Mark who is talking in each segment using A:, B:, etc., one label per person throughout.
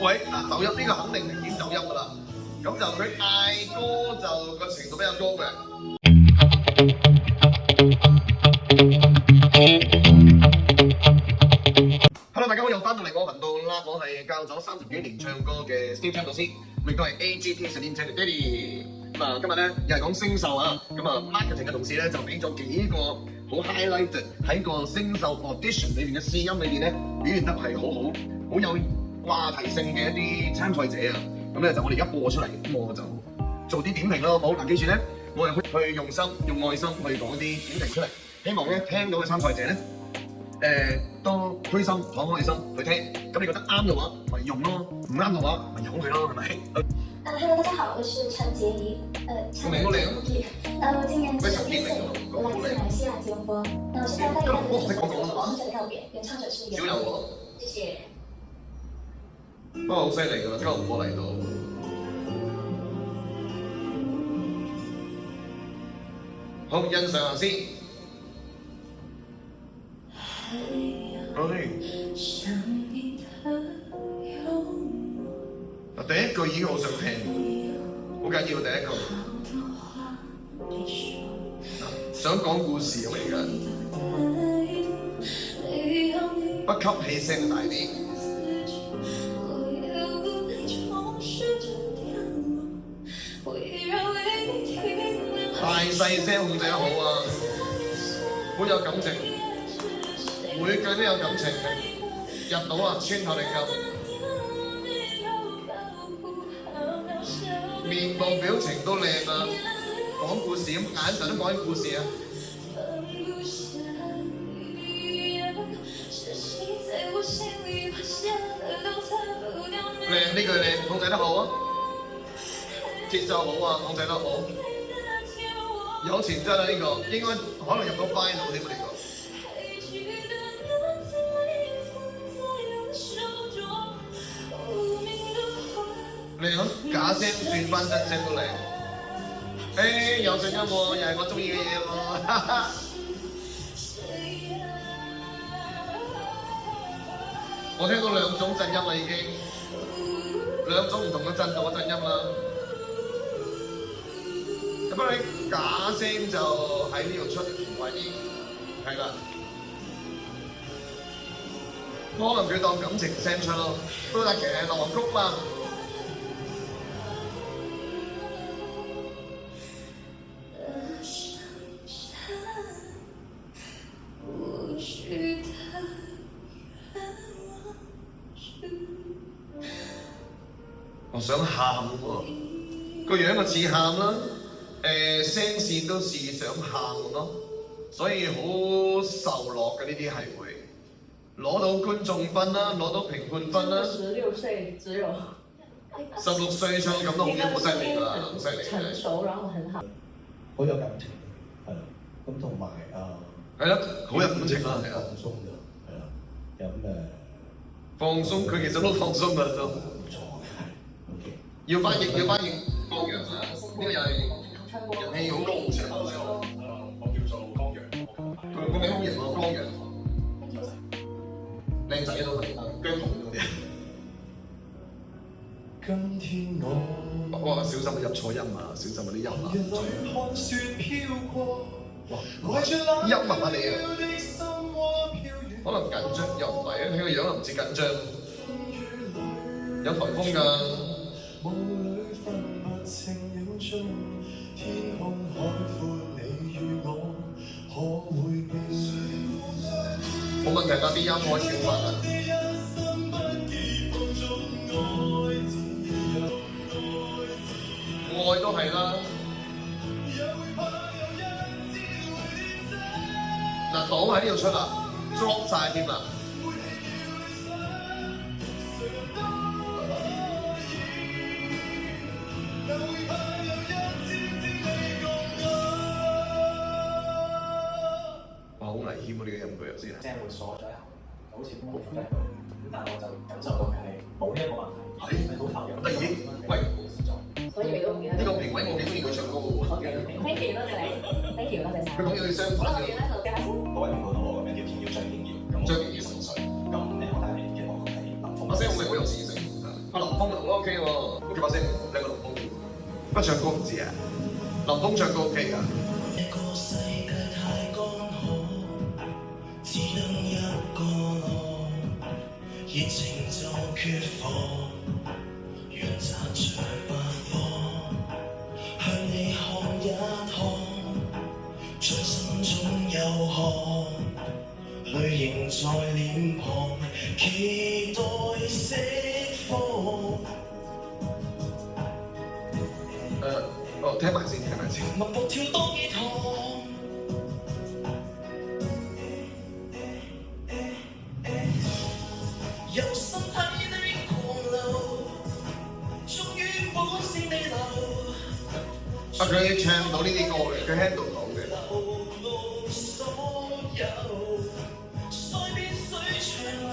A: 喂，嗱走音呢個肯定明顯走音㗎啦。咁就佢嗌歌就個程度比較高嘅。Hello， 大家好，又翻到嚟我頻道啦。我係教咗30幾年唱歌嘅 Steve Chan 老師，亦都係 AGT 實驗者嘅爹哋。咁啊，今日咧又係講聲秀啊。咁啊 ，marketing 嘅同事咧就俾咗幾個好 highlight 喺個聲秀 audition 裏邊嘅試音裏邊咧表現得係好有話題性嘅一啲參賽者啊。咁咧就我哋而家播出嚟，咁我就做啲點評咯，好冇？嗱，記住咧，我係去用心、用愛心去講啲點評出嚟，希望咧聽到嘅參賽者咧。都虛心敞開心去聽，咁你覺得啱嘅話咪用咯，唔啱嘅話咪由佢咯，係咪
B: ？Hello， 大家好，我是陳潔儀，陳潔儀。我今年17歲，我來自馬來西亞吉隆坡。那我是剛剛有個選手，從這裡告別，原唱者是袁。少有喎，謝謝。
A: 不過好犀利㗎啦，吉隆坡嚟到。好，欣賞下先。第一句已經好想聽，好緊要第一句。想講故事嚟㗎，不吸氣聲大啲。大細聲控制得好啊，好有感情。每句都有感情嘅，入到啊，穿透力夠。面部表情都靚啊，講故事咁，眼神都講緊故事啊。靚呢句靚，控制得好啊，節奏好啊，控制得好。有潛質啊呢個，應該可能入到 final 添啊呢個。靚啊！假聲轉翻真聲都靚。有聲音喎，又係我中意嘅嘢喎。我聽到兩種震音啦已經，兩種唔同嘅震度嘅震音啦。咁啊，你假聲就喺呢度出快啲，係啦。可能佢當感情聲出咯，都得嘅，浪曲嘛。我想喊喎，個樣就似喊啦，聲線都似想喊咯，所以好受落嘅呢啲係會攞到觀眾分啦，攞到評判分啦。
B: 16歲只有
A: 16歲唱咁都好嘅，好犀利㗎啦，好犀利。
B: 成熟，然後很好。
C: 好有感情，係啦。咁同埋
A: 係啦，好有感情啦，係啦。
C: 放鬆嘅，係啦。咁
A: 放鬆，佢其實都放鬆㗎都。
C: 唔錯嘅，係。
A: 要翻譯江陽啊，呢個又係人氣好高嘅場。
D: 我叫做江陽。
A: 佢個名好型喎，江陽。靚仔都係姜濤嗰啲。
C: 今天
A: 哇！小心入錯音啊！小心嗰啲音啊！哇！音密啊你啊！可能緊張又唔係啊，佢個樣又唔似緊張。有颱風㗎。冇問題㗎，啲音開始好快啦。愛都係啦，嗱檔喺呢度出啦 ，drop 曬添啦。哇！好危險喎呢個音句又先。
E: 聲會鎖咗喺後面，好似冇咗喺度，但係我就感受到佢係冇呢一個問題，係好投入。
A: 得意，喂！
B: 所以你都唔記得。
A: 呢個評委我幾中意佢唱歌嘅喎。
B: Thank you，多謝你。Thank you，多謝晒。
A: 佢講嘢相反嘅。
D: 各位評判好，我個名叫田耀張建業，咁我16歲，咁我帶嚟嘅樂曲係林峯。
A: 把聲好似好有磁性。Hello。佢把聲靚過林峰，不過唱歌唔知啊。林峰唱歌 OK 㗎。
F: 只得一個我，熱情就缺乏，願扎着百科，向你看一看，將心中有渴，淚凝在臉龐，期待釋放。
A: 聽埋先，聽埋先。
F: 默默跳多幾趟。由身體的狂流，終於本性地流。
A: 佢唱到呢啲歌嘅，佢 handle 到嘅。
F: 流露所有，水邊水長流，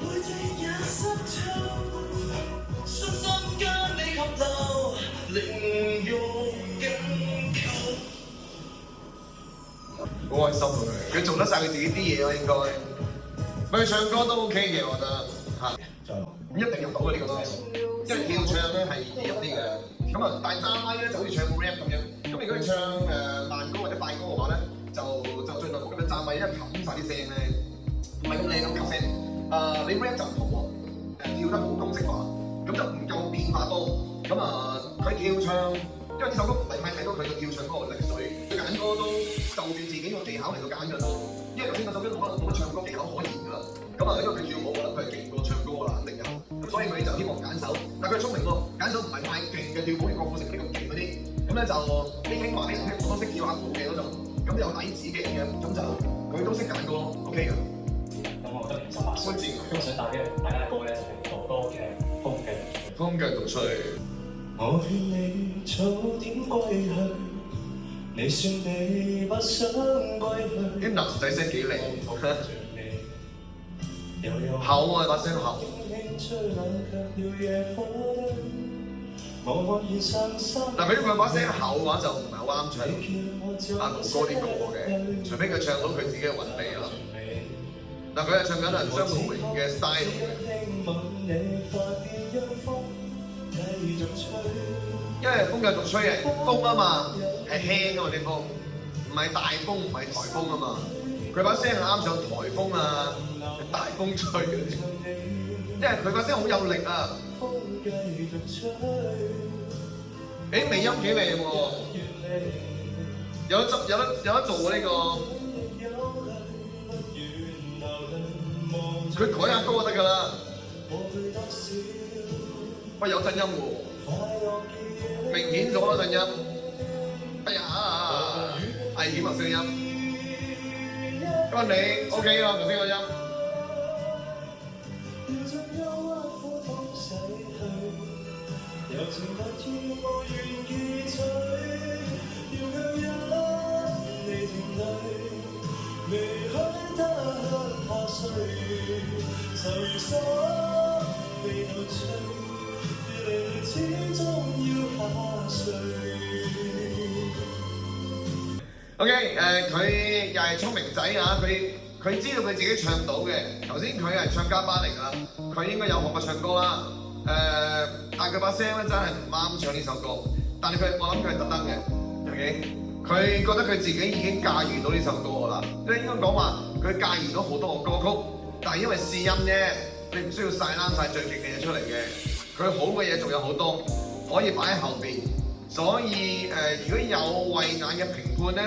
F: 背脊也濕透，信心將你吸流，靈肉緊扣。
A: 好開心啊佢做得晒佢自己啲嘢咯，應該。佢唱歌都 OK 嘅，我覺得嚇。
C: 再落。
A: 咁一定入到嘅呢個都，因為跳唱咧係易入啲嘅。咁啊，但係揸咪咧就好似唱 rap 咁樣。咁如果你唱慢歌或者快歌嘅話咧，就盡量冇咁樣揸咪，因為冚晒啲聲咧，唔係咁靚咁吸聲。你 rap 就唔同喎，跳得好公式化，咁就唔夠變化多。咁佢跳唱，因為呢首歌唔係太睇到佢嘅跳唱嗰個力水，佢揀歌都就住自己個技巧嚟到揀嘅咯。因為頭先嗰首歌冇乜唱歌技巧可言㗎啦。咁因為佢跳舞，我諗佢係勁過唱歌啦，肯定有。咁所以佢就希望揀手，但係佢係聰明喎，揀手唔係太勁嘅跳舞，郭富城嗰啲咁勁嗰啲。咁咧就啲興話啲人我都識跳下舞嘅嗰種，咁有底子嘅咁就佢都識揀歌咯 ，OK 嘅。
E: 咁我覺得58歲，咁我想帶俾大家嘅歌咧就係哥哥嘅風繼續吹。
F: 我勸你早點歸去，你說你不想歸去。
A: 啲男仔聲幾靚，厚啊把聲厚。但係如果佢把聲厚嘅話，就唔係好啱唱阿盧哥啲歌嘅，除非佢唱到佢自己嘅韻味啦。但佢係唱緊係張國榮嘅 style 嘅。因為風繼續吹係風啊嘛，係輕啊嘛啲風，唔係大風唔係颱風啊嘛。佢把聲係啱上颱風啊，大風吹嗰啲，因為佢把聲好有力啊。誒尾音幾靚喎，有得做喎呢個。佢改下歌就得㗎啦。喂有震音喎，明顯咗啦震音。哎呀，危險啊聲音。今日你 OK 啦頭先個音。OK， 佢又係聰明仔啊！佢知道佢自己唱到嘅。頭先佢係唱家班嚟㗎啦，佢應該有學過唱歌啦。但佢把聲咧真係唔啱唱呢首歌。但係我諗佢係特登嘅。OK， 佢覺得佢自己已經駕馭到呢首歌㗎啦。即係應該講話佢駕馭到好多個歌曲，但係因為試音啫，你唔需要晒啱晒最勁嘅嘢出嚟嘅。佢好嘅嘢仲有好多，可以擺喺後邊。所以如果有慧眼嘅評判咧，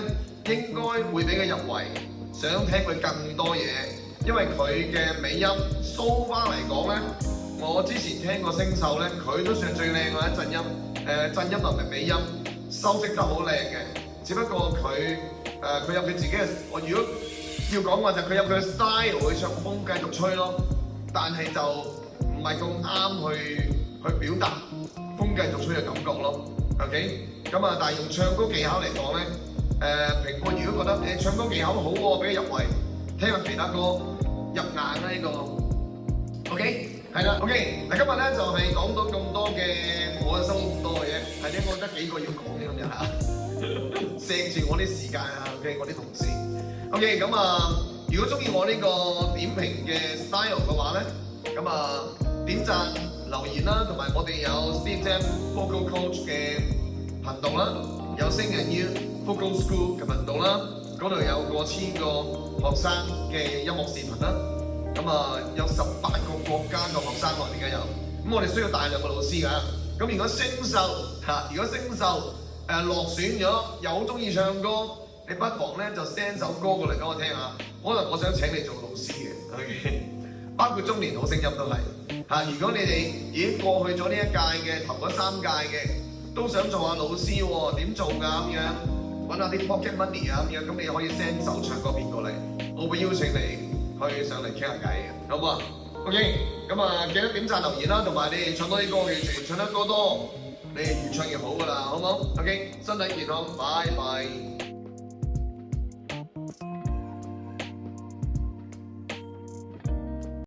A: 應該會俾佢入圍，想聽佢更多嘢，因為佢嘅尾音蘇翻嚟講咧，我之前聽過星秀咧，佢都算最靚嘅一陣音，震音同埋尾音修飾得好靚嘅，只不過佢有佢自己嘅，我如果要講話就佢有佢嘅 style 去唱風繼續吹咯，但係就唔係咁啱去表達風繼續吹嘅感覺咯。OK， 咁啊，但係用唱歌技巧嚟講咧，評判如果覺得你唱歌技巧好喎，俾佢入圍，聽下其他歌入眼啦呢個。OK， 係啦 ，OK， 嗱今日咧就係講到咁多嘅我嘅生活咁多嘅嘢，係點我得幾個要講嘅今日嚇，錫住我啲時間啊 ，OK， 我啲同事。OK， 咁如果中意我呢個點評嘅 style 嘅話咧，咁點讚、留言啦，同埋我哋有 Steve Jam Vocal Coach 嘅頻道啦，有 Sing and You Vocal School 嘅頻道啦，嗰度有過千個學生嘅音樂視頻啦。咁啊，有18個國家嘅學生喎，而家有。咁我哋需要大量嘅老師㗎。咁如果星秀落選咗，又好中意唱歌，你不妨咧就 send 首歌過嚟俾我聽下。可能我想請你做老師嘅 ，OK？ 包括中年好聲音都係嚇。如果你哋已經過去咗呢一屆嘅頭嗰3屆嘅，都想做下老師喎，點做㗎咁樣？揾下啲 pocket money 啊咁樣，咁你可以 send 首唱歌片過嚟，我會邀請你去上嚟傾下偈嘅，好唔好啊 ？OK， 咁啊記得點讚留言啦，同埋你哋唱多啲歌，記住唱得歌多，你哋越唱越好㗎啦，好唔好 ？OK， 身體健康，拜拜。